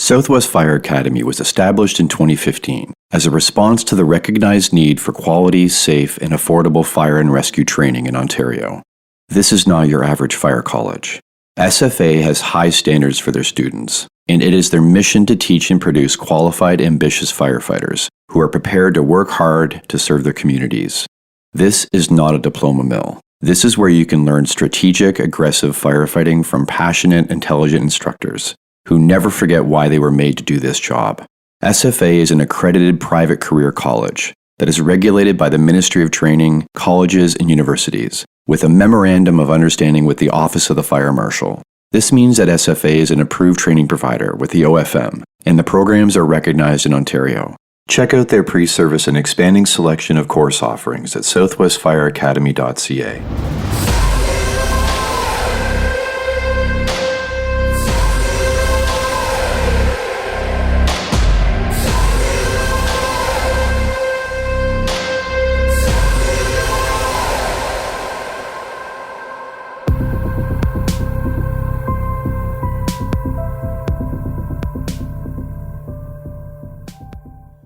Southwest Fire Academy was established in 2015 as a response to the recognized need for quality, safe, and affordable fire and rescue training in Ontario. This is not your average fire college. SFA has high standards for their students, and it is their mission to teach and produce qualified, ambitious firefighters who are prepared to work hard to serve their communities. This is not a diploma mill. This is where you can learn strategic, aggressive firefighting from passionate, intelligent instructors who never forget why they were made to do this job. SFA is an accredited private career college that is regulated by the Ministry of Training, colleges, and universities, with a memorandum of understanding with the Office of the Fire Marshal. This means that SFA is an approved training provider with the OFM, and the programs are recognized in Ontario. Check out their pre-service and expanding selection of course offerings at southwestfireacademy.ca.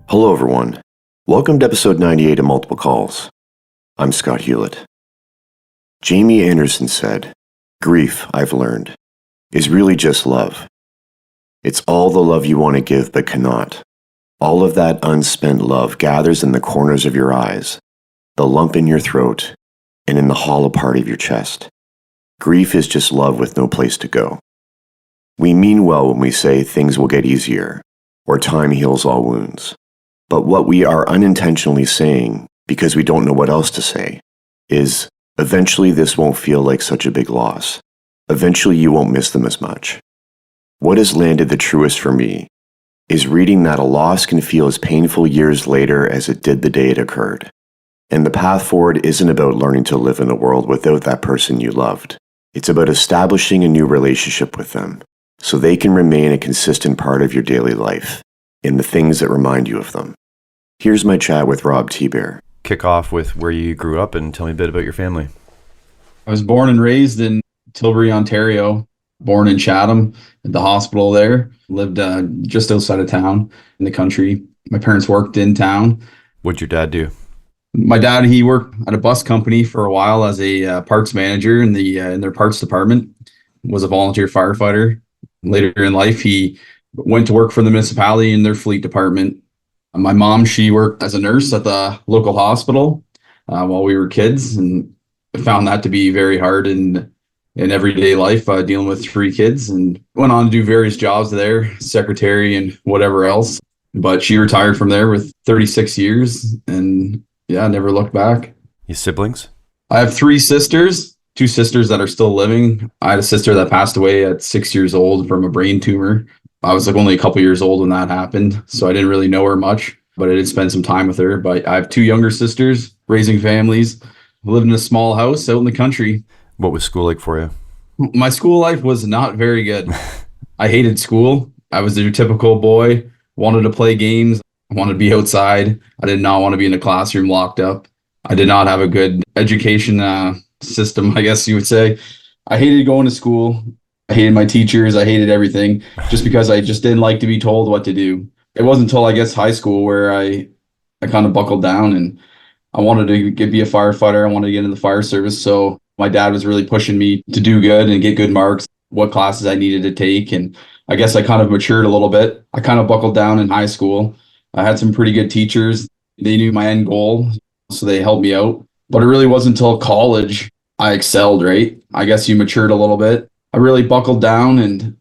Hello everyone. Welcome to episode 98 of Multiple Calls. I'm Scott Hewlett. Jamie Anderson said, "Grief, I've learned, is really just love. It's all the love you want to give but cannot. All of that unspent love gathers in the corners of your eyes, the lump in your throat, and in the hollow part of your chest. Grief is just love with no place to go. We mean well when we say things will get easier, or time heals all wounds. But what we are unintentionally saying, because we don't know what else to say, is eventually this won't feel like such a big loss. Eventually you won't miss them as much. What has landed the truest for me is reading that a loss can feel as painful years later as it did the day it occurred. And the path forward isn't about learning to live in a world without that person you loved. It's about establishing a new relationship with them, so they can remain a consistent part of your daily life, in the things that remind you of them. Here's my chat with Rob Thibert. Kick off with where you grew up and tell me a bit about your family. I was born and raised in Tilbury, Ontario, born in Chatham at the hospital there. Lived just outside of town in the country. My parents worked in town. What'd your dad do? My dad, he worked at a bus company for a while as a parts manager in their parts department, was a volunteer firefighter. Later in life, he went to work for the municipality in their fleet department. My mom, she worked as a nurse at the local hospital while we were kids, and found that to be very hard in everyday life, dealing with 3 kids, and went on to do various jobs there, secretary and whatever else. But she retired from there with 36 years and never looked back. Your siblings? I have 3 sisters, 2 sisters that are still living. I had a sister that passed away at 6 years old from a brain tumor. I was only a couple years old when that happened, so I didn't really know her much, but I did spend some time with her. But I have 2 younger sisters, raising families, lived in a small house out in the country. What was school like for you? My school life was not very good. I hated school. I was your typical boy, wanted to play games, wanted to be outside. I did not want to be in a classroom locked up. I did not have a good education system, I guess you would say. I hated going to school. I hated my teachers. I hated everything just because I just didn't like to be told what to do. It wasn't until I guess high school where I kind of buckled down and I wanted to be a firefighter. I wanted to get into the fire service. So my dad was really pushing me to do good and get good marks, what classes I needed to take. And I guess I kind of matured a little bit. I kind of buckled down in high school. I had some pretty good teachers. They knew my end goal, so they helped me out. But it really wasn't until college I excelled, right? I guess you matured a little bit. I really buckled down, and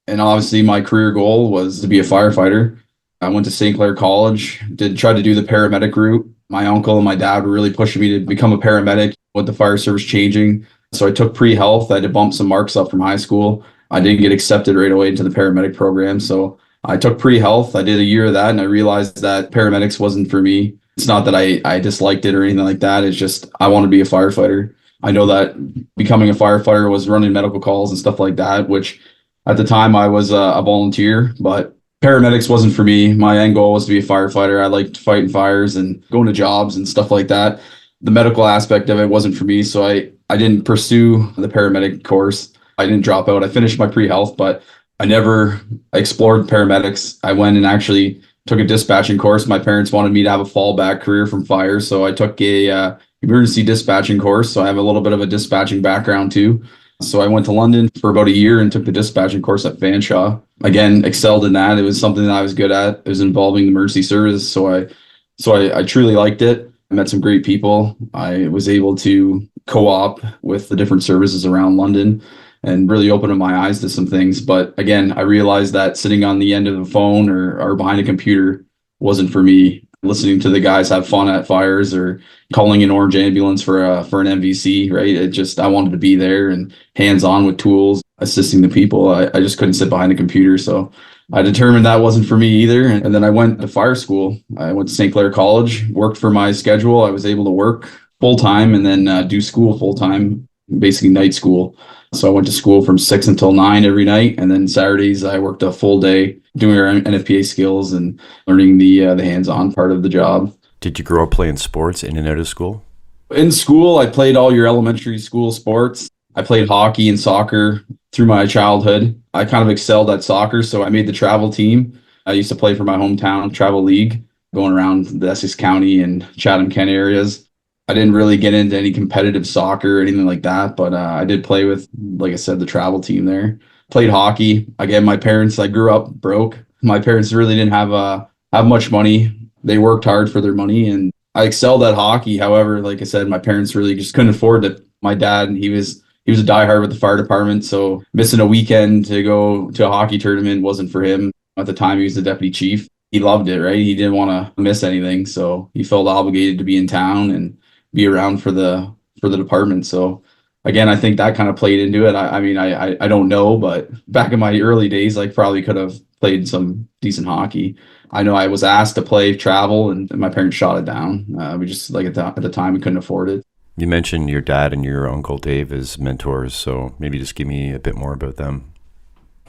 obviously my career goal was to be a firefighter. I went to St. Clair College, tried to do the paramedic route. My uncle and my dad were really pushing me to become a paramedic with the fire service changing. So I took pre-health. I had to bump some marks up from high school. I didn't get accepted right away into the paramedic program. So I took pre-health. I did a year of that, and I realized that paramedics wasn't for me. It's not that I disliked it or anything like that. It's just I want to be a firefighter. I know that becoming a firefighter was running medical calls and stuff like that, which at the time I was a volunteer, but paramedics wasn't for me. My end goal was to be a firefighter. I liked fighting fires and going to jobs and stuff like that. The medical aspect of it wasn't for me, so I didn't pursue the paramedic course. I didn't drop out. I finished my pre-health, but I never explored paramedics. I went and actually took a dispatching course. My parents wanted me to have a fallback career from fire, so I took a emergency dispatching course. So I have a little bit of a dispatching background too. So I went to London for about a year and took the dispatching course at Fanshawe. Again, excelled in that. It was something that I was good at. It was involving the emergency service, so I truly liked it. I met some great people. I was able to co-op with the different services around London and really opened up my eyes to some things. But again, I realized that sitting on the end of the phone or behind a computer wasn't for me. Listening to the guys have fun at fires or calling an orange ambulance for an MVC, right? I wanted to be there and hands on with tools, assisting the people. I just couldn't sit behind a computer. So I determined that wasn't for me either. And then I went to fire school. I went to St. Clair College, worked for my schedule. I was able to work full time and then do school full time, basically night school. So I went to school from 6 until 9 every night. And then Saturdays, I worked a full day doing our NFPA skills and learning the hands-on part of the job. Did you grow up playing sports in and out of school? In school, I played all your elementary school sports. I played hockey and soccer through my childhood. I kind of excelled at soccer, so I made the travel team. I used to play for my hometown travel league, going around the Essex County and Chatham-Kent areas. I didn't really get into any competitive soccer or anything like that, but I did play with, like I said, the travel team there. Played hockey. Again, my parents, I grew up broke. My parents really didn't have much money. They worked hard for their money, and I excelled at hockey. However, like I said, my parents really just couldn't afford it. My dad, he was a diehard with the fire department, so missing a weekend to go to a hockey tournament wasn't for him. At the time, he was the deputy chief. He loved it, right? He didn't want to miss anything, so he felt obligated to be in town and be around for the department. So again, I think that kind of played into it. I mean, I don't know, but back in my early days, I probably could have played some decent hockey. I know I was asked to play travel, and my parents shot it down. We just, like, at the time, we couldn't afford it. You mentioned your dad and your uncle Dave as mentors, so maybe just give me a bit more about them.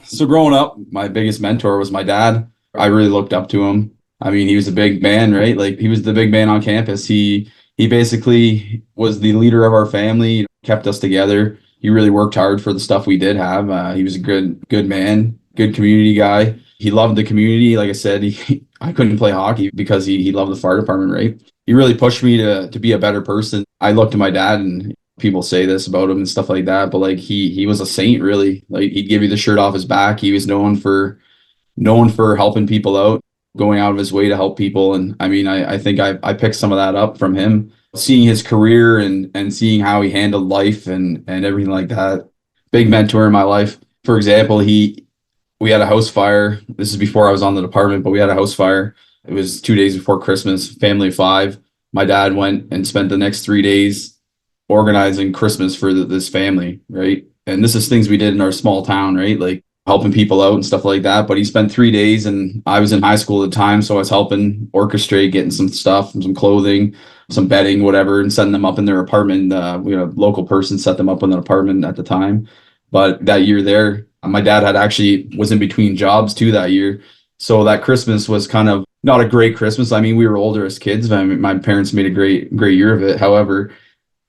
So growing up, my biggest mentor was my dad. I really looked up to him. I mean, he was a big man, right? Like, he was the big man on campus. He basically was the leader of our family, kept us together. He really worked hard for the stuff we did have. He was a good man, good community guy. He loved the community. Like I said, I couldn't play hockey because he loved the fire department, right? He really pushed me to be a better person. I looked to my dad, and people say this about him and stuff like that, but like he was a saint, really. Like, he'd give you the shirt off his back. He was known for helping people out, going out of his way to help people. And I mean, I think I picked some of that up from him, seeing his career and seeing how he handled life and everything like that. Big mentor in my life. For example, we had a house fire. This is before I was on the department, but we had a house fire. It was 2 days before Christmas, family of 5. My dad went and spent the next 3 days organizing Christmas for this family, right? And this is things we did in our small town, right? Like helping people out and stuff like that. But he spent 3 days, and I was in high school at the time, so I was helping orchestrate, getting some stuff, some clothing, some bedding, whatever, and setting them up in their apartment. We had a local person set them up in an apartment at the time. But that year there, my dad was in between jobs too that year. So that Christmas was kind of not a great Christmas. I mean, we were older as kids. I mean, my parents made a great year of it. However,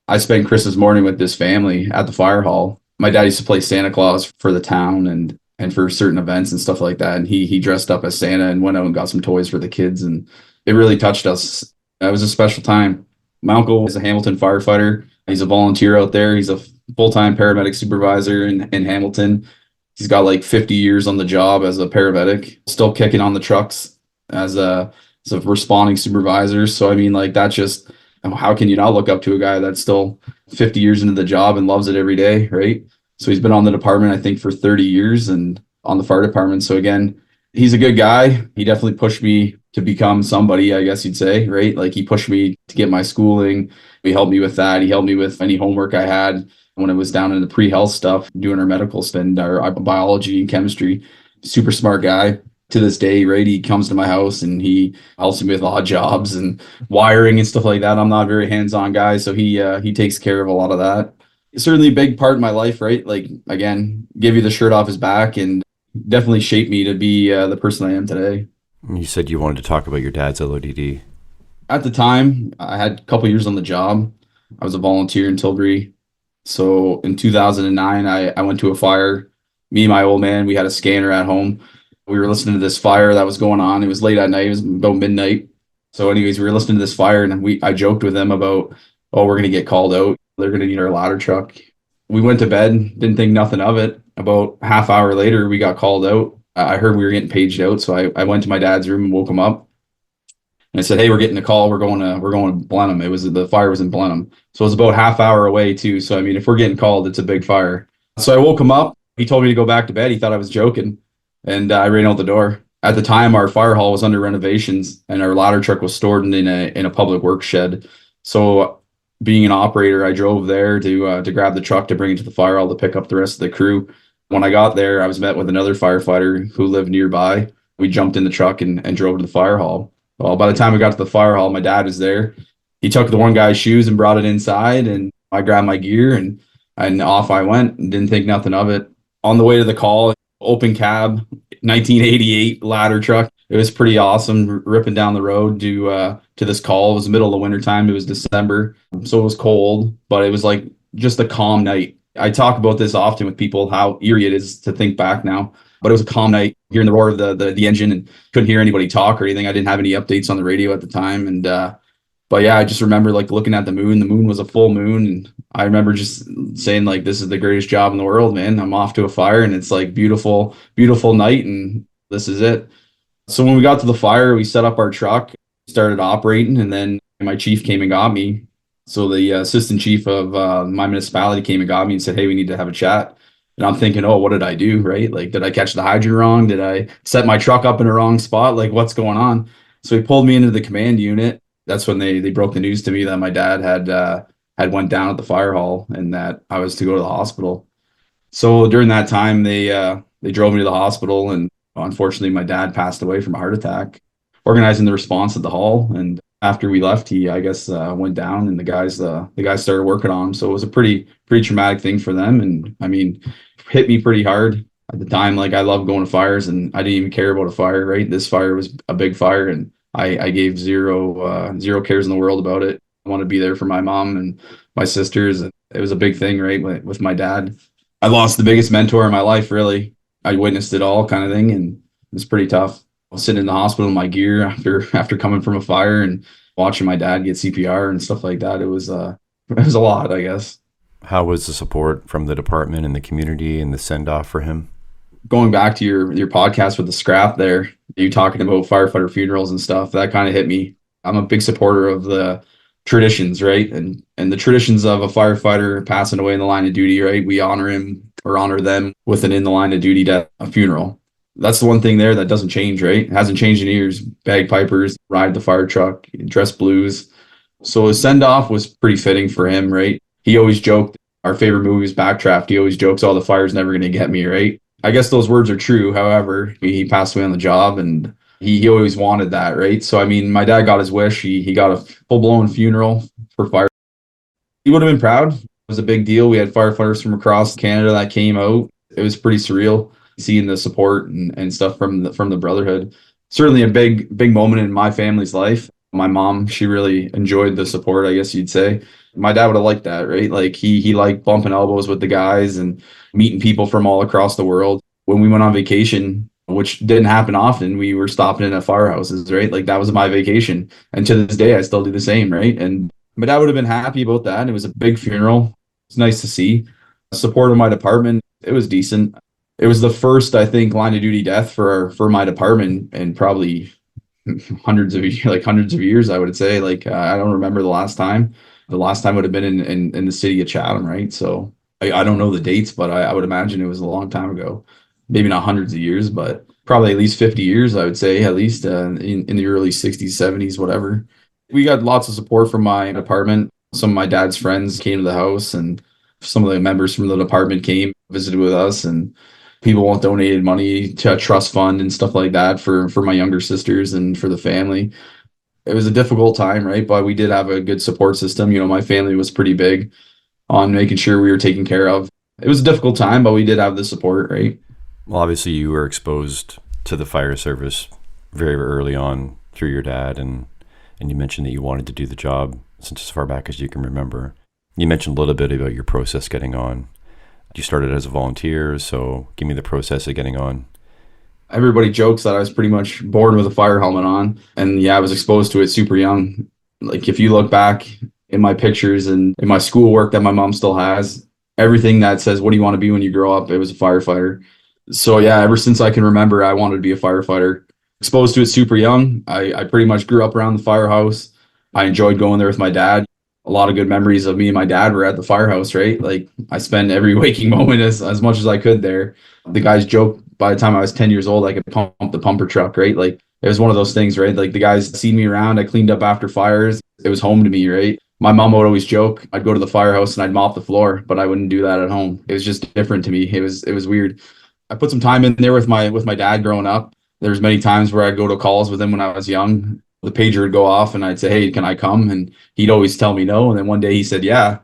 I spent Christmas morning with this family at the fire hall. My dad used to play Santa Claus for the town and for certain events and stuff like that. And he dressed up as Santa and went out and got some toys for the kids. And it really touched us. It was a special time. My uncle is a Hamilton firefighter. He's a volunteer out there. He's a full-time paramedic supervisor in Hamilton. He's got like 50 years on the job as a paramedic, still kicking on the trucks as a responding supervisor. So, I mean, like, that's just, how can you not look up to a guy that's still 50 years into the job and loves it every day, right? So he's been on the department, I think, for 30 years and on the fire department. So again, he's a good guy. He definitely pushed me to become somebody, I guess you'd say, right? Like, he pushed me to get my schooling. He helped me with that. He helped me with any homework I had when I was down in the pre-health stuff, doing our medical spend, our biology and chemistry. Super smart guy. To this day, right? He comes to my house and he helps me with odd jobs and wiring and stuff like that. I'm not a very hands-on guy, so he takes care of a lot of that. It's certainly a big part of my life, right? Like, again, give you the shirt off his back and definitely shaped me to be the person I am today. You said you wanted to talk about your dad's LODD. At the time, I had a couple years on the job. I was a volunteer in Tilbury. So in 2009, I went to a fire Me and my old man, we had a scanner at home. We were listening to this fire that was going on. It was late at night. It was about midnight. So anyways, we were listening to this fire, and I joked with them about, oh, we're going to get called out. They're going to need our ladder truck. We went to bed, didn't think nothing of it. About half hour later, we got called out. I heard we were getting paged out. So I went to my dad's room and woke him up. And I said, hey, we're getting a call. We're going to Blenheim. The fire was in Blenheim. So it was about half hour away too. So, I mean, if we're getting called, it's a big fire. So I woke him up. He told me to go back to bed. He thought I was joking. And I ran out the door. At the time, our fire hall was under renovations and our ladder truck was stored in a public works shed. So being an operator, I drove there to grab the truck to bring it to the fire hall to pick up the rest of the crew. When I got there, I was met with another firefighter who lived nearby. We jumped in the truck and drove to the fire hall. Well, by the time we got to the fire hall, my dad was there. He took the one guy's shoes and brought it inside, and I grabbed my gear and off I went and didn't think nothing of it. On the way to the call, open cab, 1988 ladder truck. It was pretty awesome, ripping down the road to this call. It was the middle of the winter time. It was December, so it was cold, but it was like just a calm night. I talk about this often with people, how eerie it is to think back now. But it was a calm night, hearing the roar of the engine, and couldn't hear anybody talk or anything. I didn't have any updates on the radio at the time. And but yeah, I just remember like looking at the moon. The moon was a full moon, and I remember just saying like, this is the greatest job in the world, man. I'm off to a fire, and it's like beautiful, beautiful night, and this is it. So when we got to the fire, we set up our truck, started operating, and then my chief came and got me. So the assistant chief of my municipality came and got me and said, hey, we need to have a chat. And I'm thinking, oh, what did I do, right? Like, did I catch the hydrant wrong? Did I set my truck up in a wrong spot? Like, what's going on? So he pulled me into the command unit. That's when they broke the news to me that my dad had went down at the fire hall and that I was to go to the hospital. So during that time, they drove me to the hospital, and unfortunately, my dad passed away from a heart attack. Organizing the response at the hall, and after we left, he, I guess, went down, and the guys started working on him. So it was a pretty traumatic thing for them, and I mean, hit me pretty hard at the time. Like, I love going to fires, and I didn't even care about a fire, right? This fire was a big fire, and I gave zero cares in the world about it. I want to be there for my mom and my sisters. And it was a big thing, right? With my dad, I lost the biggest mentor in my life, really. I witnessed it all, kind of thing, and it was pretty tough. I was sitting in the hospital in my gear after coming from a fire and watching my dad get CPR and stuff like that. It was a lot, I guess. How was the support from the department and the community and the send-off for him? Going back to your podcast with the scrap there, you talking about firefighter funerals and stuff, that kind of hit me. I'm a big supporter of the traditions, right? And the traditions of a firefighter passing away in the line of duty, right? We honor him or honor them with an in the line of duty death, a funeral. That's the one thing there that doesn't change, right? It hasn't changed in years. Bagpipers ride the fire truck, dress blues. So his send-off was pretty fitting for him, right? He always joked, our favorite movie is Backdraft. He always jokes, oh, the fire's never going to get me, right? I guess those words are true. However, he passed away on the job, and he always wanted that, right? So, I mean, my dad got his wish. He got a full-blown funeral for fire. He would have been proud. It was a big deal. We had firefighters from across Canada that came out. It was pretty surreal seeing the support and stuff from the brotherhood. Certainly a big moment in my family's life. My mom, she really enjoyed the support, I guess you'd say. My dad would have liked that, right? Like he liked bumping elbows with the guys and meeting people from all across the world. When we went on vacation, which didn't happen often, we were stopping in at firehouses, right? Like that was my vacation. And to this day, I still do the same, right? And my dad would have been happy about that. It was a big funeral. It's nice to see. Support of my department, it was decent. It was the first, I think, line of duty death for my department in probably hundreds of years, I would say. Like, I don't remember the last time. The last time would have been in the city of Chatham, right? So I don't know the dates, but I would imagine it was a long time ago. Maybe not hundreds of years, but probably at least 50 years, I would say, at least in the early 60s, 70s, whatever. We got lots of support from my department. Some of my dad's friends came to the house, and some of the members from the department came, visited with us, and people donated money to a trust fund and stuff like that for my younger sisters and for the family. It was a difficult time, right? But we did have a good support system. You know, my family was pretty big on making sure we were taken care of. It was a difficult time, but we did have the support, right? Well, obviously you were exposed to the fire service very early on through your dad, and you mentioned that you wanted to do the job since as far back as you can remember. You mentioned a little bit about your process getting on. You started as a volunteer, so give me the process of getting on. Everybody jokes that I was pretty much born with a fire helmet on. And yeah, I was exposed to it super young. Like if you look back in my pictures and in my schoolwork that my mom still has, everything that says, what do you want to be when you grow up? It was a firefighter. So yeah, ever since I can remember, I wanted to be a firefighter. Exposed to it super young. I pretty much grew up around the firehouse. I enjoyed going there with my dad. A lot of good memories of me and my dad were at the firehouse, right? Like I spent every waking moment as much as I could there. The guys joke by the time I was 10 years old, I could pump the pumper truck, right? Like it was one of those things, right? Like the guys seen me around. I cleaned up after fires. It was home to me, right? My mom would always joke, I'd go to the firehouse and I'd mop the floor, but I wouldn't do that at home. It was just different to me. It was weird. I put some time in there with my dad growing up. There's many times where I'd go to calls with him when I was young. The pager would go off and I'd say, hey, can I come? And he'd always tell me no. And then one day he said, yeah,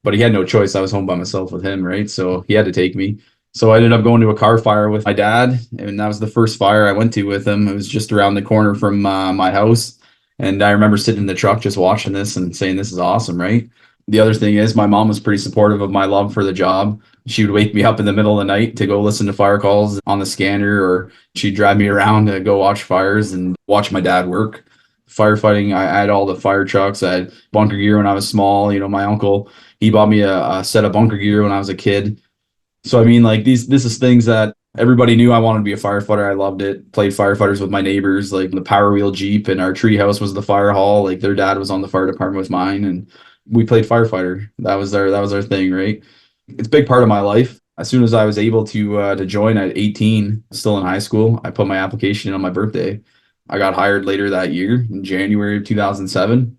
but he had no choice. I was home by myself with him, right? So he had to take me. So I ended up going to a car fire with my dad. And that was the first fire I went to with him. It was just around the corner from my house. And I remember sitting in the truck just watching this and saying, this is awesome, right? The other thing is my mom was pretty supportive of my love for the job. She would wake me up in the middle of the night to go listen to fire calls on the scanner, or she'd drive me around to go watch fires and watch my dad work. Firefighting, I had all the fire trucks. I had bunker gear when I was small. You know, my uncle, he bought me a set of bunker gear when I was a kid. So I mean, like this is things that everybody knew I wanted to be a firefighter. I loved it. Played firefighters with my neighbors, like the Power Wheel Jeep, and our treehouse was the fire hall. Like their dad was on the fire department with mine, and we played firefighter. That was our thing, right? It's a big part of my life. As soon as I was able to join at 18, still in high school, I put my application in on my birthday. I got hired later that year in January of 2007.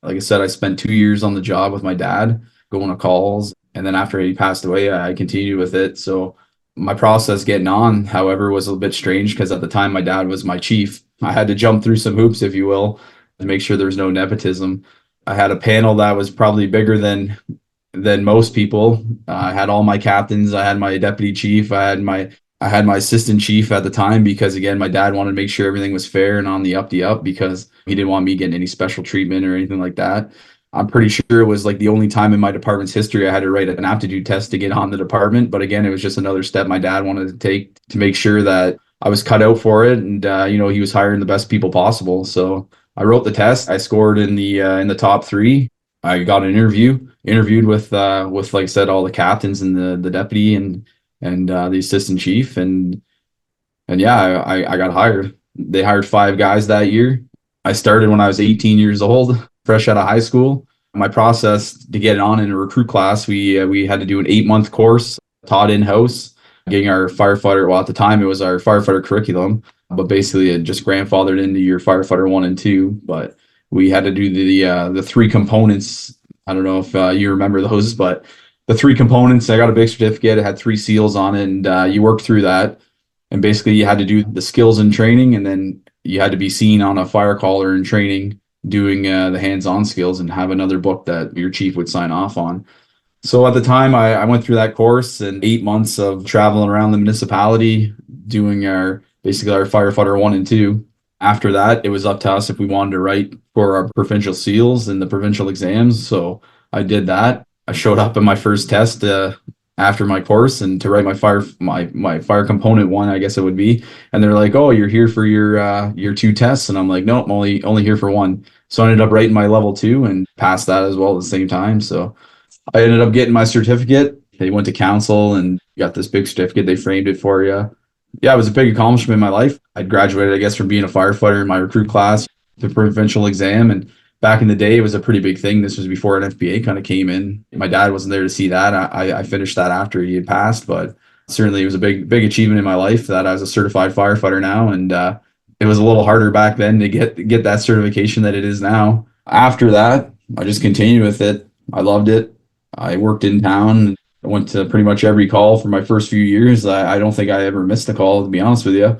Like I said, I spent 2 years on the job with my dad, going to calls. And then after he passed away, I continued with it. So my process getting on, however, was a bit strange because at the time my dad was my chief. I had to jump through some hoops, if you will, to make sure there was no nepotism. I had a panel that was probably bigger than most people. I had all my captains. I had my deputy chief. I had my assistant chief at the time because again, my dad wanted to make sure everything was fair and on the up because he didn't want me getting any special treatment or anything like that. I'm pretty sure it was like the only time in my department's history I had to write an aptitude test to get on the department. But again, it was just another step my dad wanted to take to make sure that I was cut out for it. And, he was hiring the best people possible. So I wrote the test. I scored in the top three. I got an interviewed with like I said, all the captains and the deputy and the assistant chief. And yeah, I got hired. They hired 5 guys that year. I started when I was 18 years old, fresh out of high school. My process to get on in a recruit class, we had to do an 8-month course taught in-house, getting our firefighter. Well, at the time it was our firefighter curriculum, but basically it just grandfathered into your firefighter 1 and 2. But we had to do the 3 components. I don't know if you remember those, but the 3 components. I got a big certificate. It had 3 seals on it, and you worked through that. And basically, you had to do the skills and training, and then you had to be seen on a fire caller in training doing the hands-on skills and have another book that your chief would sign off on. So at the time, I went through that course and 8 months of traveling around the municipality doing basically our firefighter 1 and 2. After that, it was up to us if we wanted to write for our provincial seals and the provincial exams. So I did that. I showed up in my first test after my course and to write my fire component 1, I guess it would be. And they're like, "Oh, you're here for your 2 tests," and I'm like, "No, I'm only here for 1." So I ended up writing my level 2 and passed that as well at the same time. So I ended up getting my certificate. They went to council and got this big certificate. They framed it for you. Yeah, it was a big accomplishment in my life. I graduated, I guess, from being a firefighter in my recruit class, the provincial exam, and back in the day, it was a pretty big thing. This was before an FPA kind of came in. My dad wasn't there to see that. I finished that after he had passed, but certainly it was a big achievement in my life that I was a certified firefighter now. And it was a little harder back then to get that certification that it is now. After that, I just continued with it. I loved it. I worked in town. I went to pretty much every call for my first few years. I don't think I ever missed a call, to be honest with you.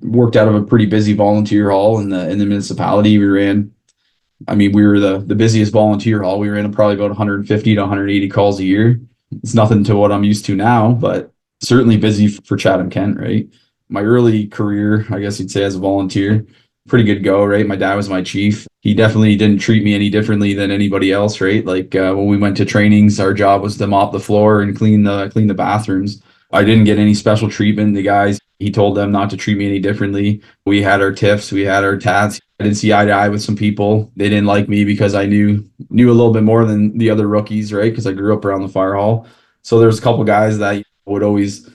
Worked out of a pretty busy volunteer hall in the municipality. We were the busiest volunteer hall. We ran probably about 150 to 180 calls a year. It's nothing to what I'm used to now, but certainly busy for Chatham-Kent, right? My early career, I guess you'd say, as a volunteer, pretty good go, right? My dad was my chief. he definitely didn't treat me any differently than anybody else, right? Like when we went to trainings, our job was to mop the floor and clean the bathrooms. I didn't get any special treatment. The guys, he told them not to treat me any differently. We had our tiffs, we had our tats. I didn't see eye to eye with some people. They didn't like me because I knew a little bit more than the other rookies, right? Because I grew up around the fire hall. So there's a couple guys that would always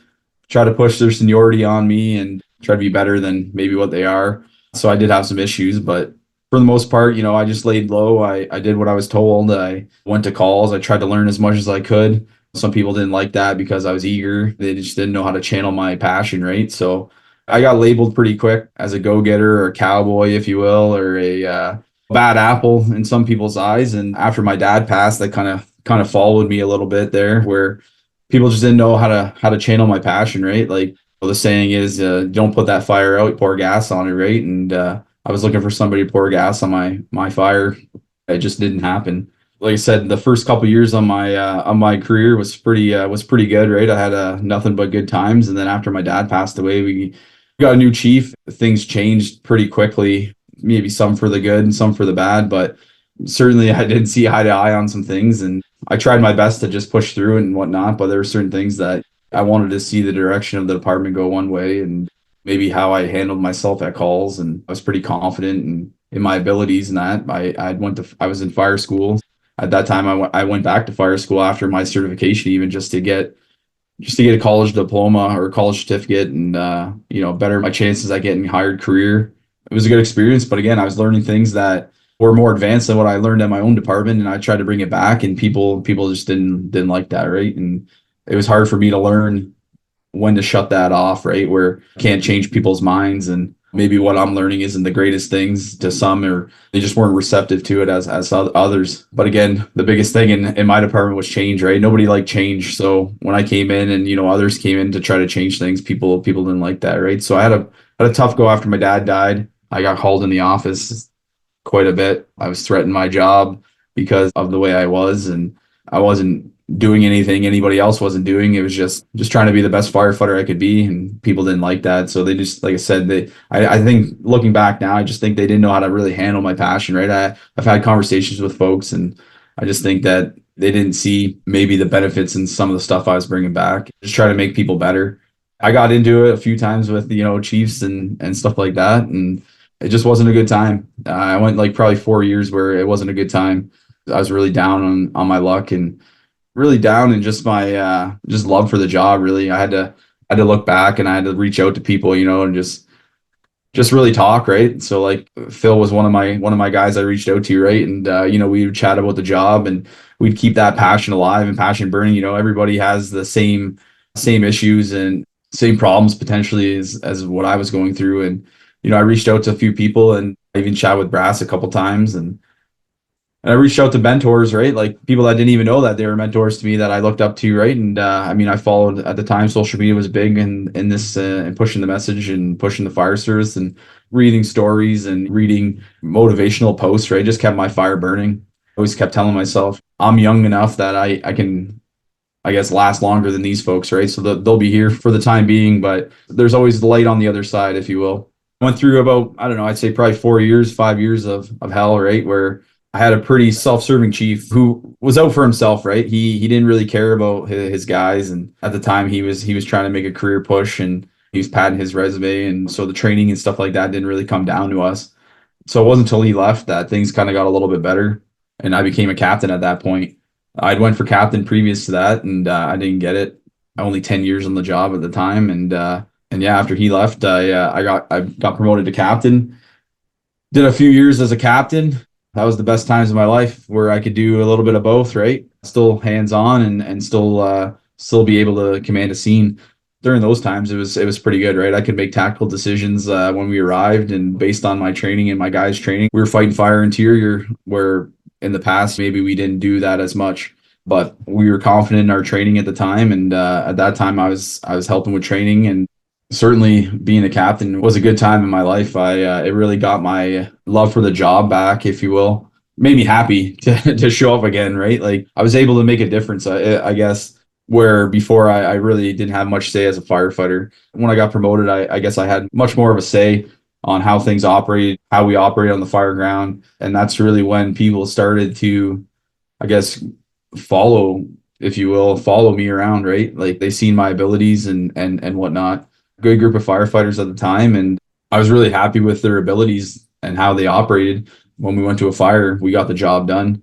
try to push their seniority on me and try to be better than maybe what they are. So I did have some issues, but for the most part, I just laid low. I did what I was told. I went to calls. I tried to learn as much as I could. Some people didn't like that because I was eager. They just didn't know how to channel my passion, right? So I got labeled pretty quick as a go-getter or a cowboy, if you will, or a bad apple in some people's eyes. And after my dad passed, that kind of followed me a little bit there, where people just didn't know how to channel my passion, right? Like the saying is, don't put that fire out, pour gas on it, right? And I was looking for somebody to pour gas on my fire. It just didn't happen. Like I said, the first couple years on my career was pretty good, right? I had nothing but good times, and then after my dad passed away, we got a new chief. Things changed pretty quickly. Maybe some for the good and some for the bad, but certainly I didn't see eye to eye on some things, and I tried my best to just push through it and whatnot. But there were certain things that I wanted to see the direction of the department go one way, and maybe how I handled myself at calls. And I was pretty confident in my abilities and that. I was in fire school. At that time, I went back to fire school after my certification, even just to get a college diploma or a college certificate and, better my chances at getting hired career. It was a good experience. But again, I was learning things that were more advanced than what I learned at my own department. And I tried to bring it back, and people just didn't like that. Right. And it was hard for me to learn when to shut that off, right? Where I can't change people's minds, and maybe what I'm learning isn't the greatest things to some, or they just weren't receptive to it as others. But again, the biggest thing in my department was change, right? Nobody liked change. So when I came in and, others came in to try to change things, people didn't like that, right? So I had a tough go after my dad died. I got called in the office quite a bit. I was threatened my job because of the way I was, and I wasn't doing anything anybody else wasn't doing. It was just trying to be the best firefighter I could be, and people didn't like that. So they just, like I said, I think looking back now, I just think they didn't know how to really handle my passion, right? I've had conversations with folks, and I just think that they didn't see maybe the benefits in some of the stuff I was bringing back. Just try to make people better. I got into it a few times with, chiefs and stuff like that, and it just wasn't a good time. I went like probably 4 years where it wasn't a good time. I was really down on my luck, and really down in just my just love for the job. Really, I had to look back, and I had to reach out to people, and just really talk, right? So like Phil was one of my guys I reached out to, right? And we would chat about the job, and we'd keep that passion alive and passion burning. Everybody has the same issues and same problems potentially as what I was going through. And I reached out to a few people, and I even chat with Brass a couple times, and I reached out to mentors, right? Like people that didn't even know that they were mentors to me that I looked up to, right? And I followed at the time. Social media was big in this and pushing the message and pushing the fire service and reading stories and reading motivational posts, right? Just kept my fire burning. I always kept telling myself I'm young enough that I can, I guess, last longer than these folks, right? So they'll be here for the time being, but there's always the light on the other side, if you will. I went through about, I don't know, I'd say probably 5 years of hell, right? Where I had a pretty self-serving chief who was out for himself, right? He didn't really care about his guys, and at the time he was trying to make a career push, and he was padding his resume, and so the training and stuff like that didn't really come down to us. So it wasn't until he left that things kind of got a little bit better, and I became a captain at that point. I'd went for captain previous to that, and I didn't get it. Only 10 years on the job at the time, and yeah, after he left, I got promoted to captain. Did a few years as a captain. That was the best times of my life, where I could do a little bit of both, right? Still hands-on and still be able to command a scene. During those times, it was pretty good, right? I could make tactical decisions when we arrived, and based on my training and my guys' training, we were fighting fire interior, where in the past maybe we didn't do that as much. But we were confident in our training at the time, and at that time I was helping with training, and certainly being a captain was a good time in my life. It really got my love for the job back, if you will. Made me happy to show up again, right? Like I was able to make a difference, I guess, where before I really didn't have much say as a firefighter. When I got promoted, I guess I had much more of a say. on how things operate, how we operate on the fire ground. And that's really when people started to, I guess, follow, if you will, follow me around, right? Like they seen my abilities and whatnot. Good group of firefighters at the time. And I was really happy with their abilities and how they operated. When we went to a fire, we got the job done.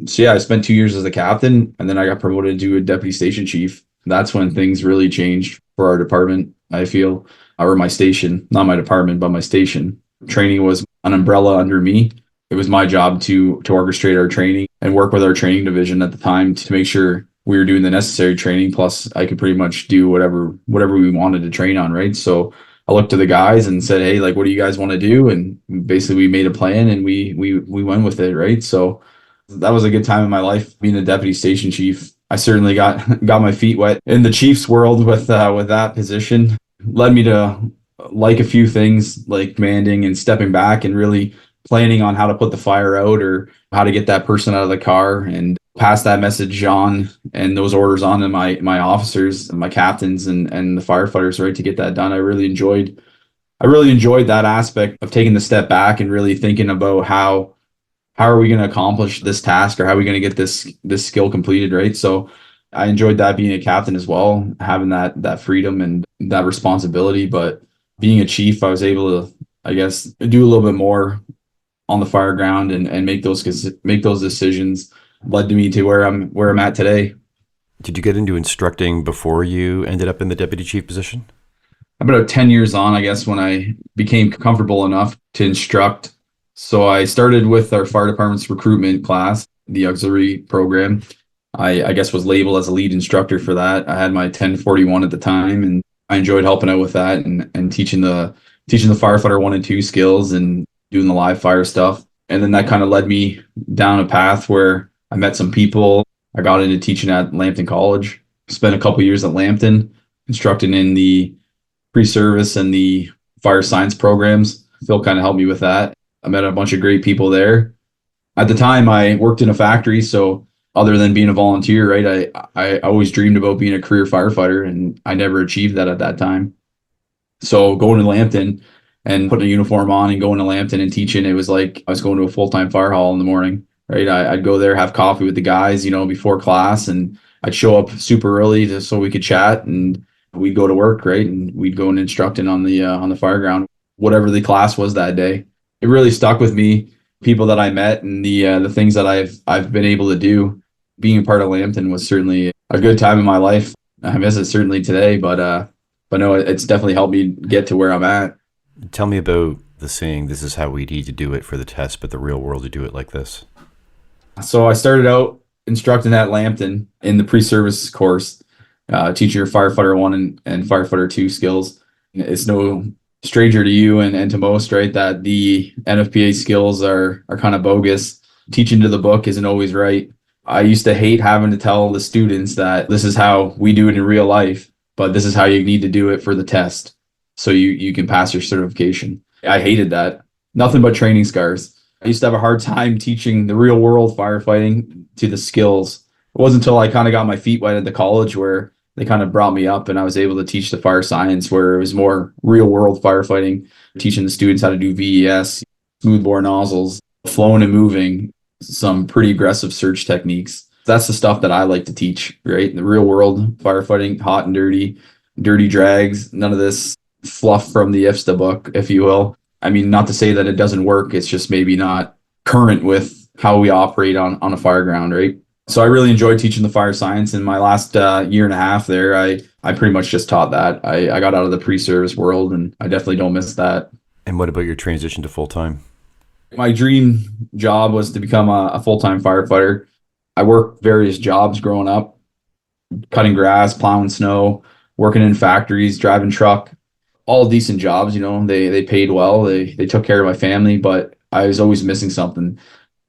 So yeah, I spent 2 years as a captain, and then I got promoted to a deputy station chief. That's when things really changed for our department, I feel, or my station, not my department, but my station. Training was an umbrella under me. It was my job to orchestrate our training and work with our training division at the time to make sure we were doing the necessary training. Plus, I could pretty much do whatever we wanted to train on, right? So I looked to the guys and said, "Hey, like, what do you guys want to do?" And basically, we made a plan and we went with it, right? So that was a good time in my life being a deputy station chief. I certainly got my feet wet in the Chiefs world with that position. Led me to like a few things like commanding and stepping back and really planning on how to put the fire out or how to get that person out of the car and pass that message on and those orders on to my officers, my captains and the firefighters, right, to get that done. I really enjoyed that aspect of taking the step back and really thinking about how are we going to accomplish this task or how are we going to get this skill completed, right? So I enjoyed that being a captain as well, having that freedom and that responsibility. But being a chief, I was able to, I guess, do a little bit more on the fire ground and make those decisions. Led to me to where I'm at today. Did you get into instructing before you ended up in the deputy chief position? About 10 years on, I guess, when I became comfortable enough to instruct. So I started with our fire department's recruitment class, the auxiliary program. I guess was labeled as a lead instructor for that. I had my 1041 at the time, and I enjoyed helping out with that and teaching the firefighter 1 and 2 skills and doing the live fire stuff. And then that kind of led me down a path where I met some people. I got into teaching at Lambton College, spent a couple years at Lambton, instructing in the pre-service and the fire science programs. Phil kind of helped me with that. I met a bunch of great people there. At the time, I worked in a factory, so other than being a volunteer, right, I always dreamed about being a career firefighter, and I never achieved that at that time. So going to Lambton and putting a uniform on and going to Lambton and teaching, it was like I was going to a full-time fire hall in the morning, right? I'd go there, have coffee with the guys, before class, and I'd show up super early just so we could chat, and we'd go to work, right? And we'd go and instructing on the fire ground, whatever the class was that day. It really stuck with me, people that I met and the things that I've been able to do. Being a part of Lambton was certainly a good time in my life. I miss it certainly today, but no, it's definitely helped me get to where I'm at. Tell me about the saying, "This is how we need to do it for the test, but the real world to do it like this." So I started out instructing at Lambton in the pre-service course, teaching your firefighter 1 and firefighter 2 skills. It's no stranger to you and to most, right, that the NFPA skills are kind of bogus. Teaching to the book isn't always right. I used to hate having to tell the students that this is how we do it in real life, but this is how you need to do it for the test so you can pass your certification. I hated that. Nothing but training scars. I used to have a hard time teaching the real world firefighting to the skills. It wasn't until I kind of got my feet wet at the college where they kind of brought me up and I was able to teach the fire science where it was more real world firefighting, teaching the students how to do VES, smoothbore nozzles, flowing and moving, some pretty aggressive surge techniques. That's the stuff that I like to teach, right? The real world firefighting, hot and dirty drags, none of this fluff from the IFSTA book, if you will. I mean, not to say that it doesn't work. It's just maybe not current with how we operate on a fire ground, right? So I really enjoyed teaching the fire science. In my last year and a half there, I pretty much just taught that. I got out of the pre-service world, and I definitely don't miss that. And what about your transition to full-time? My dream job was to become a full-time firefighter. I worked various jobs growing up, cutting grass, plowing snow, working in factories, driving truck, all decent jobs. They paid well. They took care of my family, but I was always missing something.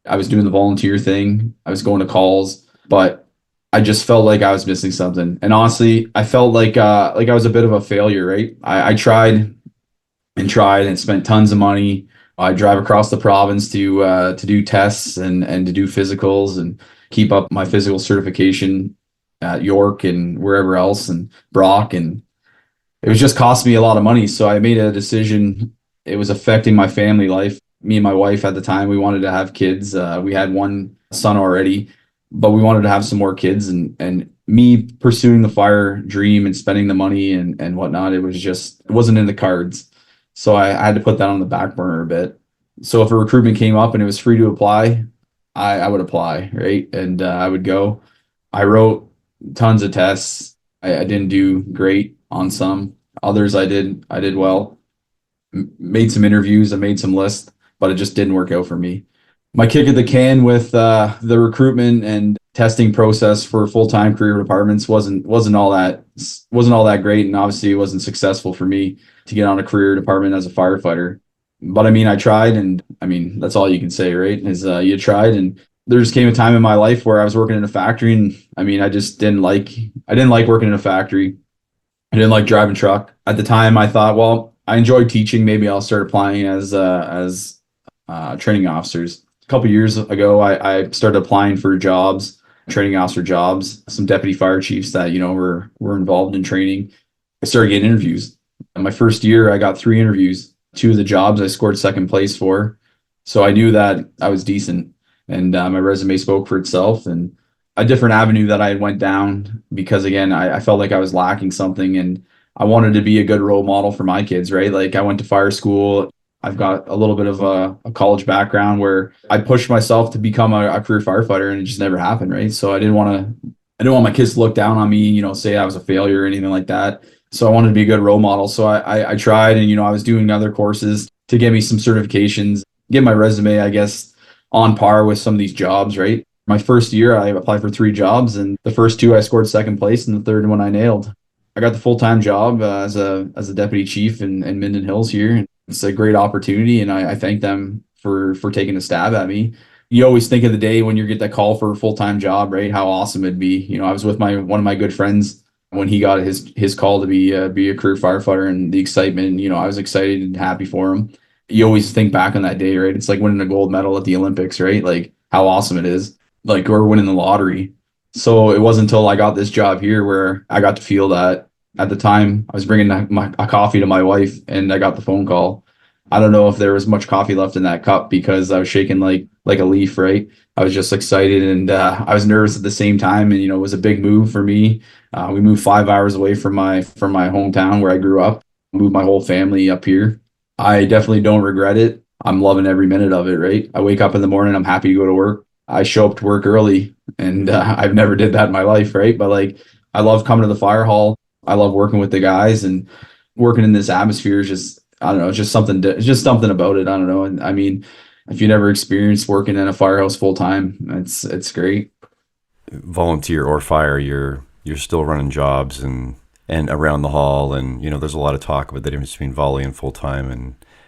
I was doing the volunteer thing. I was going to calls, but I just felt like I was missing something. And honestly, I felt like I was a bit of a failure, right? I tried and spent tons of money. I drive across the province to do tests and to do physicals and keep up my physical certification at York and wherever else and Brock, and it was just cost me a lot of money. So I made a decision it was affecting my family life. Me and my wife at the time, we wanted to have kids. We had one son already, but we wanted to have some more kids, and me pursuing the fire dream and spending the money and whatnot, it wasn't in the cards. So I had to put that on the back burner a bit. So if a recruitment came up and it was free to apply, I would apply, right? And I would go. I wrote tons of tests. I didn't do great on some. Others I did well. Made some interviews, I made some lists, but it just didn't work out for me. My kick at the can with the recruitment and testing process for full-time career departments wasn't all that great, and obviously it wasn't successful for me to get on a career department as a firefighter. But I mean, I tried, and I mean, that's all you can say, right? Is you tried, and there just came a time in my life where I was working in a factory, and I mean, I didn't like working in a factory. I didn't like driving truck. At the time, I thought, well, I enjoyed teaching. Maybe I'll start applying as training officers. A couple years ago, I started applying for jobs, training officer jobs. Some deputy fire chiefs that were involved in training. I started getting interviews. In my first year, I got 3 interviews. 2 of the jobs I scored second place for, so I knew that I was decent, and my resume spoke for itself. And a different avenue that I went down, because again, I felt like I was lacking something, and I wanted to be a good role model for my kids, right? Like, I went to fire school. I've got a little bit of a college background where I pushed myself to become a career firefighter, and it just never happened, right? So I didn't want my kids to look down on me, say I was a failure or anything like that. So I wanted to be a good role model. So I tried, and I was doing other courses to get me some certifications, get my resume, I guess, on par with some of these jobs, right? My first year, I applied for 3 jobs, and the first 2 I scored second place, and the third one I nailed. I got the full-time job as a deputy chief in Minden Hills here. It's a great opportunity, and I thank them for taking a stab at me. You always think of the day when you get that call for a full-time job, right? How awesome it'd be. I was with one of my good friends when he got his call to be a career firefighter, and the excitement. I was excited and happy for him. You always think back on that day, right? It's like winning a gold medal at the Olympics, right? Like, how awesome it is. Like, or winning the lottery. So it wasn't until I got this job here where I got to feel that. At the time, I was bringing a coffee to my wife, and I got the phone call. I don't know if there was much coffee left in that cup, because I was shaking like a leaf, right? I was just excited, and I was nervous at the same time. And it was a big move for me. We moved 5 hours away from my hometown where I grew up. Moved my whole family up here. I definitely don't regret it. I'm loving every minute of it, right? I wake up in the morning, I'm happy to go to work. I show up to work early, and I've never did that in my life, right? But like, I love coming to the fire hall. I love working with the guys, and working in this atmosphere is just, I don't know, it's just something about it. I don't know. And I mean, if you never experienced working in a firehouse full time, it's great. Volunteer or fire, you're still running jobs and around the hall, and there's a lot of talk about the difference between volley and full time,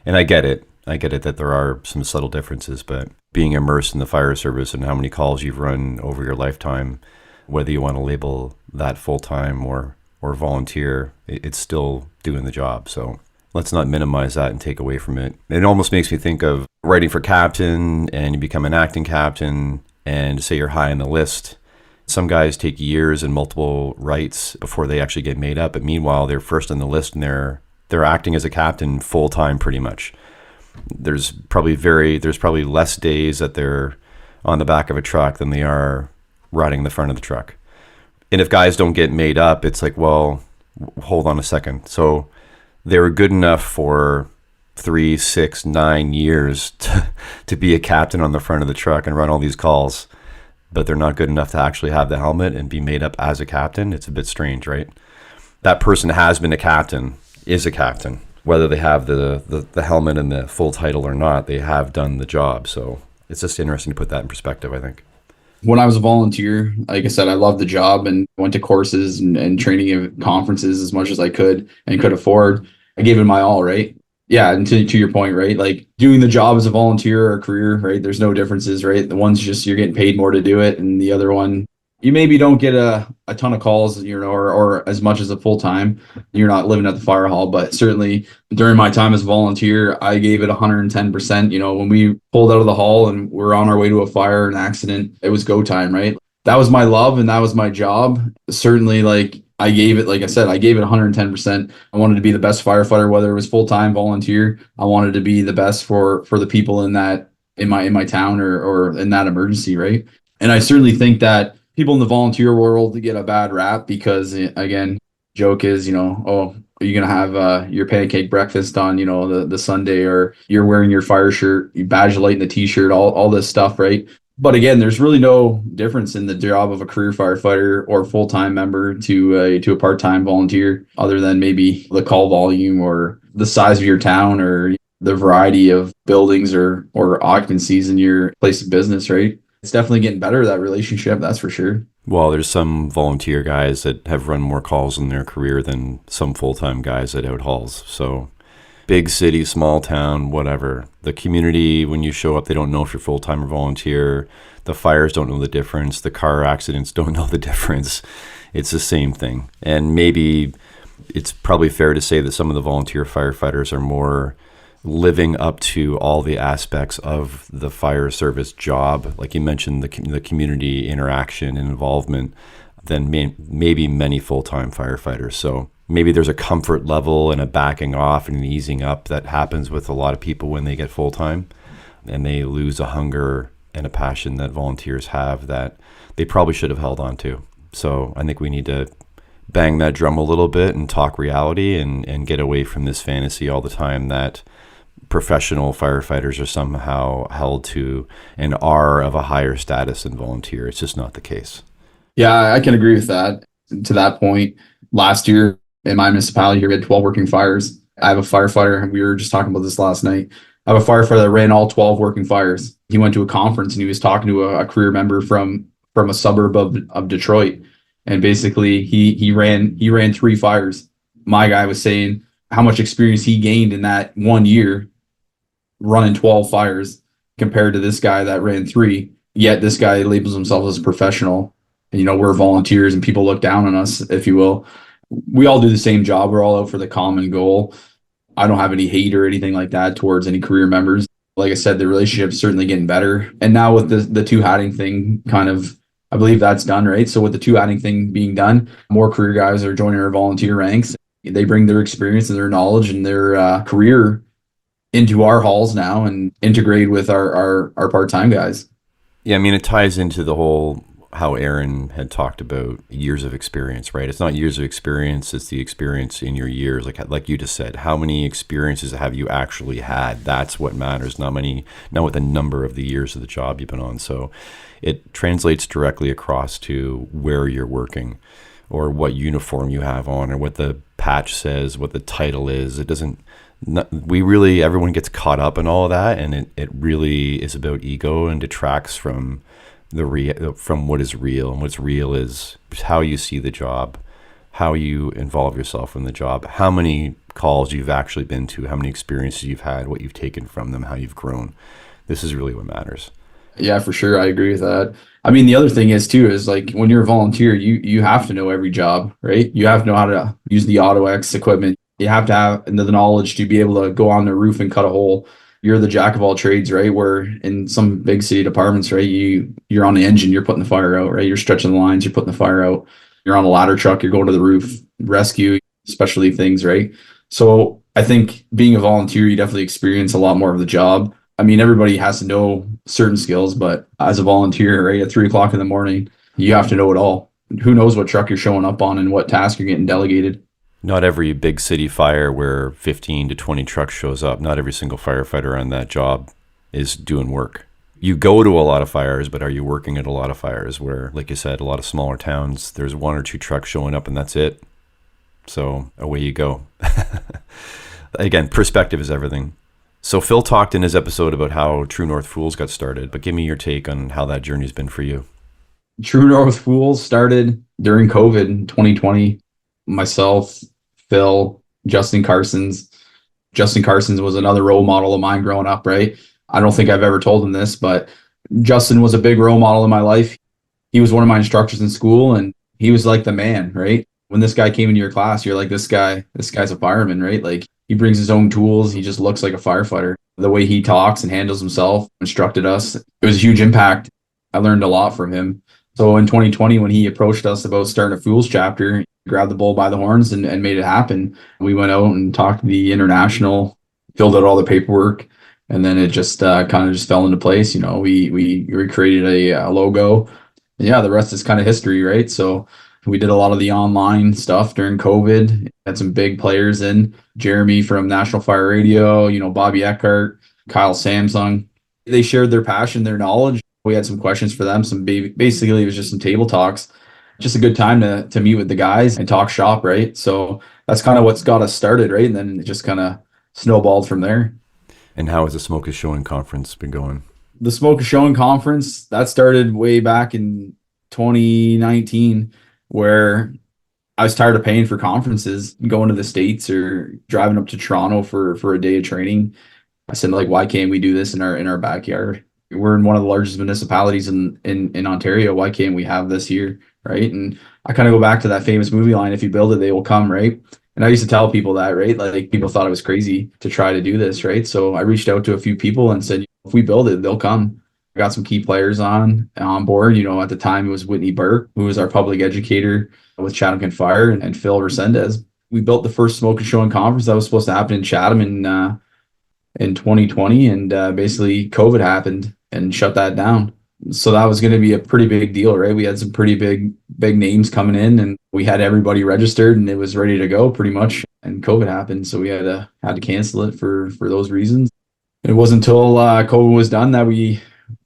and I get it that there are some subtle differences, but being immersed in the fire service and how many calls you've run over your lifetime, whether you want to label that full time or volunteer, it's still doing the job. So let's not minimize that and take away from it. It almost makes me think of writing for captain, and you become an acting captain, and say you're high on the list. Some guys take years and multiple writes before they actually get made up, but meanwhile they're first on the list, and they're acting as a captain full time pretty much. There's probably less days that they're on the back of a truck than they are riding the front of the truck. And if guys don't get made up, it's like, well, hold on a second. So they were good enough for 3, 6, 9 years to be a captain on the front of the truck and run all these calls, but they're not good enough to actually have the helmet and be made up as a captain. It's a bit strange, right? That person has been a captain, is a captain. Whether they have the helmet and the full title or not, they have done the job. So it's just interesting to put that in perspective, I think. When I was a volunteer, like I said, I loved the job and went to courses and training and conferences as much as I could and could afford. I gave it my all, right? Yeah, and to your point, right? Like, doing the job as a volunteer or a career, right? There's no differences, right? The one's just you're getting paid more to do it, and the other one, you maybe don't get a ton of calls, or as much as a full time. You're not living at the fire hall, but certainly during my time as a volunteer, I gave it 110%. When we pulled out of the hall and we're on our way to a fire, an accident, it was go time, right? That was my love, and that was my job. Certainly, like, I gave it, like I said, I gave it 110%. I wanted to be the best firefighter, whether it was full-time, volunteer. I wanted to be the best for the people in my town or in that emergency, right? And I certainly think that people in the volunteer world get a bad rap because, again, joke is, oh, are you gonna have your pancake breakfast on, the Sunday, or you're wearing your fire shirt, you badge light in the t-shirt, all this stuff, right? But again, there's really no difference in the job of a career firefighter or full-time member to a part-time volunteer, other than maybe the call volume or the size of your town or the variety of buildings or occupancies in your place of business, right? It's definitely getting better, that relationship, that's for sure. Well, there's some volunteer guys that have run more calls in their career than some full-time guys that out halls. So big city, small town, whatever. The community, when you show up, they don't know if you're full-time or volunteer. The fires don't know the difference. The car accidents don't know the difference. It's the same thing. And maybe it's probably fair to say that some of the volunteer firefighters are more living up to all the aspects of the fire service job, like you mentioned, the community interaction and involvement, than maybe many full-time firefighters. So maybe there's a comfort level and a backing off and an easing up that happens with a lot of people when they get full-time, and they lose a hunger and a passion that volunteers have that they probably should have held on to. So I think we need to bang that drum a little bit and talk reality and get away from this fantasy all the time that professional firefighters are somehow held to an R of a higher status than volunteer. It's just not the case. Yeah, I can agree with that. To that point, last year in my municipality here, we had 12 working fires. I have a firefighter, and we were just talking about this last night. I have a firefighter that ran all 12 working fires. He went to a conference and he was talking to a career member from a suburb of Detroit. And basically he ran 3 fires. My guy was saying how much experience he gained in that 1 year running 12 fires compared to this guy that ran 3. Yet this guy labels himself as a professional. And, we're volunteers and people look down on us, if you will. We all do the same job. We're all out for the common goal. I don't have any hate or anything like that towards any career members. Like I said, the relationship's certainly getting better. And now with the two-hatting thing I believe that's done, right? So with the two-hatting thing being done, more career guys are joining our volunteer ranks. They bring their experience and their knowledge and their career into our halls now and integrate with our part-time guys. Yeah, I mean, it ties into the whole how Aaron had talked about years of experience, right? It's not years of experience, it's the experience in your years. Like you just said, how many experiences have you actually had? That's what matters, not what the number of the years of the job you've been on. So it translates directly across to where you're working or what uniform you have on or what the patch says, what the title is. It doesn't, everyone gets caught up in all of that, and it really is about ego and detracts from from what is real. And what's real is how you see the job, how you involve yourself in the job, how many calls you've actually been to, how many experiences you've had, what you've taken from them, how you've grown. This is really what matters. Yeah, for sure. I agree with that. I mean, the other thing is like when you're a volunteer, you have to know every job, right? You have to know how to use the AutoX equipment. You have to have the knowledge to be able to go on the roof and cut a hole. You're the jack of all trades, right? Where in some big city departments, right, you're on the engine, you're putting the fire out, right? You're stretching the lines, you're putting the fire out. You're on a ladder truck, you're going to the roof, rescue, specialty things, right? So I think being a volunteer, you definitely experience a lot more of the job. I mean, everybody has to know certain skills, but as a volunteer, right, at 3:00 in the morning, you have to know it all. Who knows what truck you're showing up on and what task you're getting delegated. Not every big city fire where 15 to 20 trucks shows up, not every single firefighter on that job is doing work. You go to a lot of fires, but are you working at a lot of fires where, like you said, a lot of smaller towns, there's 1 or 2 trucks showing up and that's it. So away you go. Again, perspective is everything. So Phil talked in his episode about how True North Fools got started, but give me your take on how that journey's been for you. True North Fools started during COVID in 2020. Myself, Phil, Justin Carsons. Justin Carsons was another role model of mine growing up, right? I don't think I've ever told him this, but Justin was a big role model in my life. He was one of my instructors in school, and he was like the man, right? When this guy came into your class, you're like, this guy's a fireman, right? Like, he brings his own tools. He just looks like a firefighter. The way he talks and handles himself, instructed us. It was a huge impact. I learned a lot from him. So in 2020, when he approached us about starting a Fools chapter, he grabbed the bull by the horns and made it happen. We went out and talked to the international, filled out all the paperwork, and then it just kind of just fell into place. We recreated a logo. Yeah, the rest is kind of history, right? So we did a lot of the online stuff during COVID. Had some big players in Jeremy from National Fire Radio, Bobby Eckhart, Kyle Samsung. They shared their passion, their knowledge. We had some questions for them. Basically, it was just some table talks. Just a good time to meet with the guys and talk shop, right? So that's kind of what's got us started, right? And then it just kind of snowballed from there. And how has the Smoke is Showing conference been going? The Smoke is Showing conference, that started way back in 2019, where I was tired of paying for conferences, going to the States or driving up to Toronto for a day of training. I said, like, why can't we do this in our backyard? We're in one of the largest municipalities in Ontario. Why can't we have this here, right? And I kind of go back to that famous movie line, if you build it, they will come, right? And I used to tell people that, right? Like, people thought I was crazy to try to do this, right? So I reached out to a few people and said, if we build it, they'll come. I got some key players on board. At the time it was Whitney Burke, who was our public educator with Chatham Fire, and Phil Resendez. We built the first Smoke and Showing conference that was supposed to happen in Chatham in 2020, and basically COVID happened and shut that down. So that was going to be a pretty big deal, right? We had some pretty big names coming in, and we had everybody registered, and it was ready to go pretty much. And COVID happened, so we had to cancel it for those reasons. It wasn't until COVID was done that we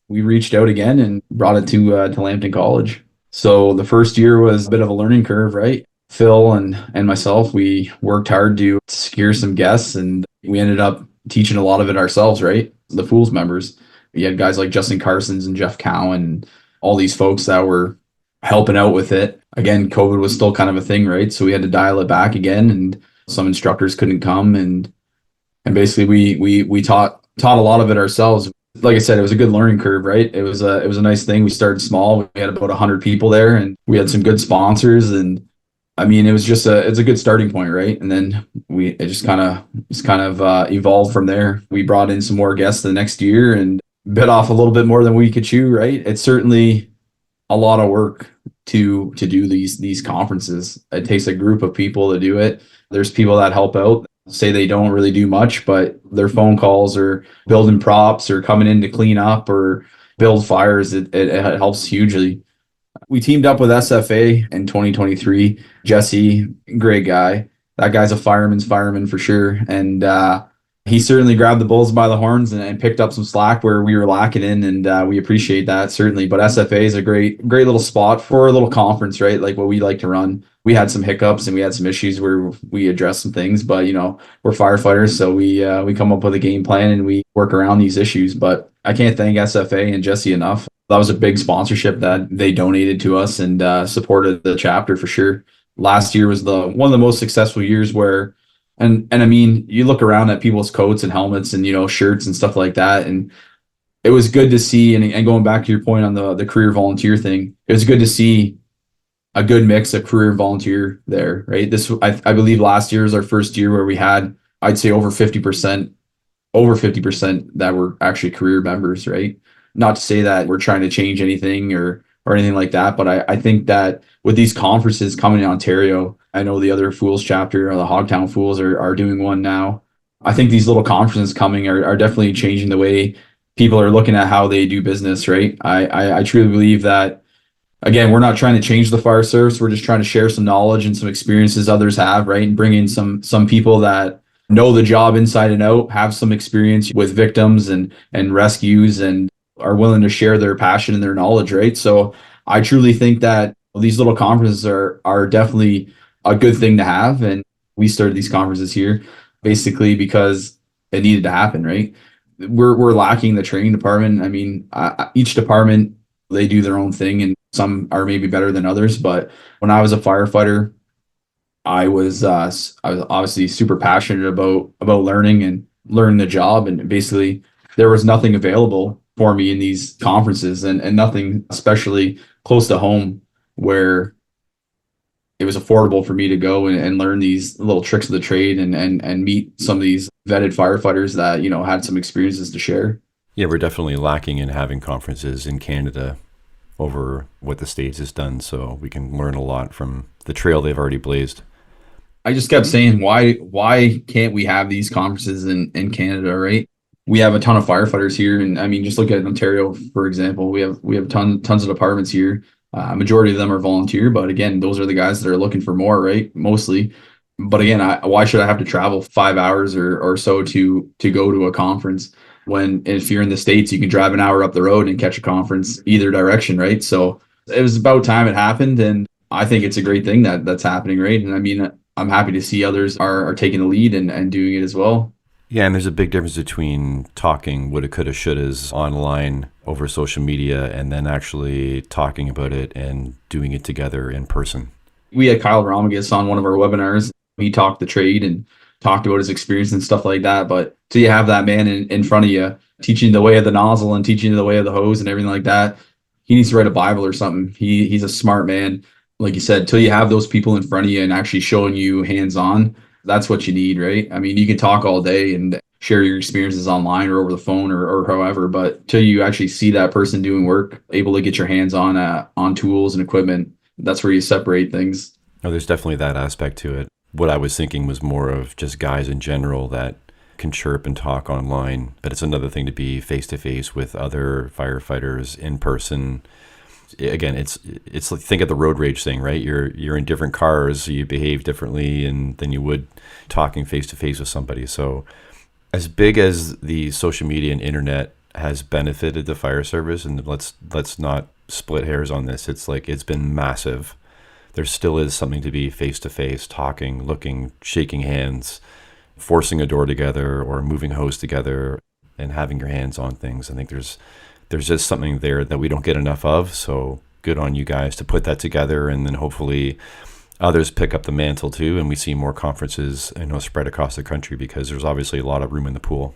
reached out again and brought it to Lambton College. So the first year was a bit of a learning curve, right? Phil and myself, we worked hard to secure some guests, and we ended up teaching a lot of it ourselves, right? The Fools members. We had guys like Justin Carsons and Jeff Cowan and all these folks that were helping out with it. Again, COVID was still kind of a thing, right? So we had to dial it back again, and some instructors couldn't come, and basically we taught a lot of it ourselves. Like I said, it was a good learning curve, right? It was a nice thing. We started small. We had about 100 people there, and we had some good sponsors, and I mean, it's a good starting point, right? And then it just kind of evolved from there. We brought in some more guests the next year and bit off a little bit more than we could chew, right? It's certainly a lot of work to do these conferences. It takes a group of people to do it. There's people that help out, say they don't really do much, but their phone calls or building props or coming in to clean up or build fires, it helps hugely. We teamed up with SFA in 2023. Jesse, great guy. That guy's a fireman's fireman for sure. And he certainly grabbed the bulls by the horns and picked up some slack where we were lacking in, and we appreciate that, certainly. But SFA is a great little spot for a little conference, right? Like what we like to run. We had some hiccups and we had some issues where we addressed some things, but we're firefighters, so we come up with a game plan and we work around these issues. But I can't thank SFA and Jesse enough. That was a big sponsorship that they donated to us and supported the chapter for sure. Last year was one of the most successful years where, and I mean, you look around at people's coats and helmets and shirts and stuff like that, and it was good to see. And going back to your point on the career volunteer thing, it was good to see a good mix of career volunteer there, right? I believe last year was our first year where we had, I'd say, over 50% that were actually career members, right? Not to say that we're trying to change anything or anything like that, but I think that with these conferences coming in Ontario, I know the other Fools chapter or the Hogtown Fools are doing one now. I think these little conferences coming are definitely changing the way people are looking at how they do business, right? I truly believe that, again, we're not trying to change the fire service. We're just trying to share some knowledge and some experiences others have, right? And bring in some people that know the job inside and out, have some experience with victims and rescues, and are willing to share their passion and their knowledge, right? So I truly think that these little conferences are definitely a good thing to have. And we started these conferences here basically because it needed to happen, right? We're lacking the training department. I mean, each department, they do their own thing, and some are maybe better than others. But when I was a firefighter, I was obviously super passionate about learning and learning the job. And basically there was nothing available for me in these conferences, and nothing especially close to home where it was affordable for me to go and learn these little tricks of the trade and meet some of these vetted firefighters that, had some experiences to share. Yeah, we're definitely lacking in having conferences in Canada. over what the States has done, so we can learn a lot from the trail they've already blazed. I just kept saying, why can't we have these conferences in Canada, right? We have a ton of firefighters here, and I mean, just look at Ontario, for example. We have tons of departments here. Majority of them are volunteer, but again, those are the guys that are looking for more, right? Mostly. But again, why should I have to travel 5 hours or so to go to a conference when if you're in the States, you can drive an hour up the road and catch a conference either direction, right? So it was about time it happened, and I think it's a great thing that's happening, right? And I mean, I'm happy to see others are taking the lead and doing it as well. Yeah, and there's a big difference between talking woulda, coulda, shouldas online over social media and then actually talking about it and doing it together in person. We had Kyle Ramagas on one of our webinars. He talked the trade and talked about his experience and stuff like that. But till you have that man in front of you, teaching the way of the nozzle and teaching the way of the hose and everything like that, he needs to write a Bible or something. He's a smart man. Like you said, till you have those people in front of you and actually showing you hands-on, that's what you need, right? I mean, you can talk all day and share your experiences online or over the phone or however, but till you actually see that person doing work, able to get your hands on tools and equipment, that's where you separate things. No, there's definitely that aspect to it. What I was thinking was more of just guys in general that can chirp and talk online, but it's another thing to be face-to-face with other firefighters in person. Again, it's like, think of the road rage thing, right? You're in different cars, so you behave differently than you would talking face to face with somebody. So as big as the social media and internet has benefited the fire service, and let's not split hairs on this, it's been massive. There still is something to be face to face, talking, looking, shaking hands, forcing a door together or moving hose together and having your hands on things. I think there's just something there that we don't get enough of. So good on you guys to put that together, and then hopefully others pick up the mantle too, and we see more conferences, spread across the country, because there's obviously a lot of room in the pool.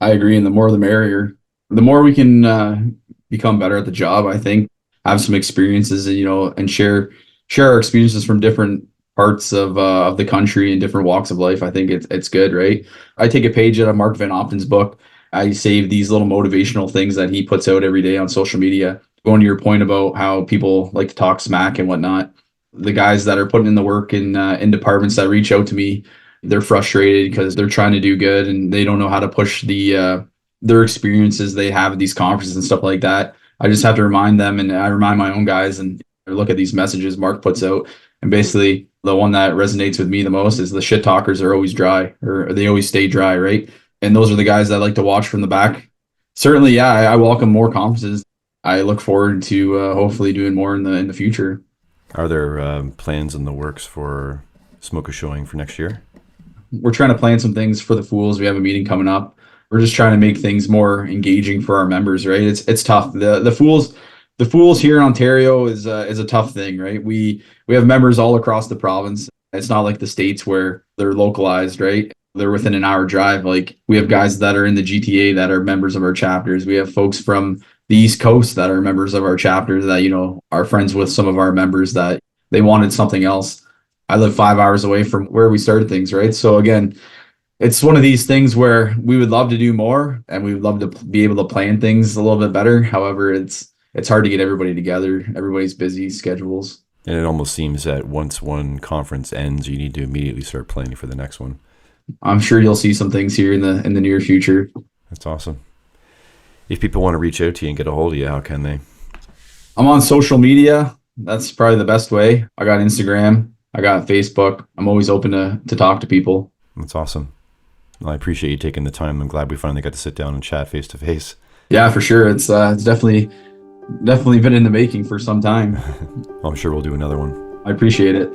I agree, and the more the merrier. The more we can become better at the job, I think, have some experiences, and share our experiences from different parts of the country and different walks of life. I think it's good, right? I take a page out of Mark Van Opten's book. I save these little motivational things that he puts out every day on social media. Going to your point about how people like to talk smack and whatnot, the guys that are putting in the work in departments that reach out to me, they're frustrated because they're trying to do good and they don't know how to push their experiences they have at these conferences and stuff like that. I just have to remind them, and I remind my own guys, and look at these messages Mark puts out. And basically, the one that resonates with me the most is the shit talkers are always dry, or they always stay dry, right? And those are the guys that I like to watch from the back. Certainly, yeah, I welcome more conferences. I look forward to hopefully doing more in the future. Are there plans in the works for smoke showing for next year? We're trying to plan some things for the Fools. We have a meeting coming up. We're just trying to make things more engaging for our members, right? It's tough. The Fools here in Ontario is a tough thing, right? We have members all across the province. It's not like the States where they're localized, right? They're within an hour drive. Like, we have guys that are in the GTA that are members of our chapters. We have folks from the East Coast that are members of our chapters that, are friends with some of our members that they wanted something else. I live 5 hours away from where we started things, right? So again, it's one of these things where we would love to do more and we would love to be able to plan things a little bit better. However, it's hard to get everybody together. Everybody's busy schedules. And it almost seems that once one conference ends, you need to immediately start planning for the next one. I'm sure you'll see some things here in the near future. That's awesome. If people want to reach out to you and get a hold of you, how can they? I'm on social media. That's probably the best way. I got Instagram. I got Facebook. I'm always open to talk to people. That's awesome. Well, I appreciate you taking the time. I'm glad we finally got to sit down and chat face to face. Yeah, for sure. It's definitely been in the making for some time. I'm sure we'll do another one. I appreciate it.